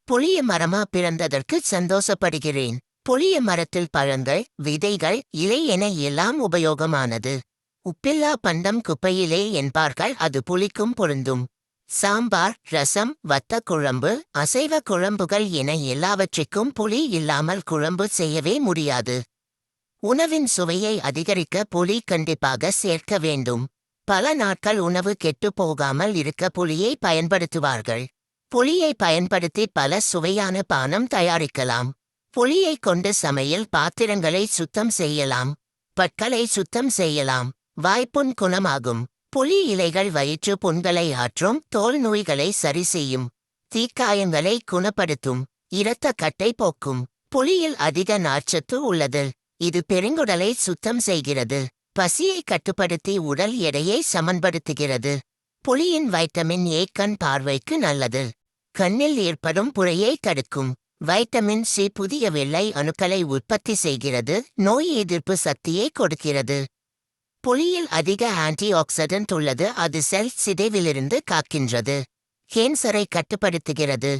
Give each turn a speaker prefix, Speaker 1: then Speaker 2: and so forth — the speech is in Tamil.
Speaker 1: புளிய மரமா பிறந்ததற்கு சந்தோஷப்படுகிறேன். புளிய மரத்தில் பழங்கள், விதைகள், இலை என எல்லாம் உபயோகமானது. உப்பில்லா பண்டம் குப்பையிலே என்பார்கள், அது புளிக்கும் பொருந்தும். சாம்பார், ரசம், வத்த குழம்பு, அசைவ குழம்புகள் என எல்லாவற்றிற்கும் புளி இல்லாமல் குழம்பு செய்யவே முடியாது. உணவின் சுவையை அதிகரிக்க புளி கண்டிப்பாக சேர்க்க வேண்டும். பல நாட்கள் உணவு கெட்டுப் போகாமல் இருக்க புளியை பயன்படுத்துவார்கள். புளியை பயன்படுத்தி பல சுவையான பானம் தயாரிக்கலாம். புளியை கொண்டு சமையல் பாத்திரங்களை சுத்தம் செய்யலாம். பற்களை சுத்தம் செய்யலாம். வாய்ப்புண் குணமாகும். புளி இலைகள் வயிற்று புண்களை ஆற்றும். தோல் நோய்களை சரி செய்யும். தீக்காயங்களை குணப்படுத்தும். இரத்த கட்டை போக்கும். புளியில் அதிக நார்ச்சத்து உள்ளது. இது பெருங்குடலை சுத்தம் செய்கிறது. பசியை கட்டுப்படுத்தி உடல் எடையை சமன்படுத்துகிறது. புளியின் வைட்டமின் ஏ கண் பார்வைக்கு நல்லது. கண்ணில் ஏற்படும் புழையை தடுக்கும். வைட்டமின் சி புதிய வெள்ளை அணுக்களை உற்பத்தி செய்கிறது. நோய் எதிர்ப்பு சக்தியை கொடுக்கிறது. புளியில் அதிக ஆன்டி ஆக்சிடென்ட் உள்ளது. அது செல் சிதைவிலிருந்து காக்கின்றது. கேன்சரை கட்டுப்படுத்துகிறது.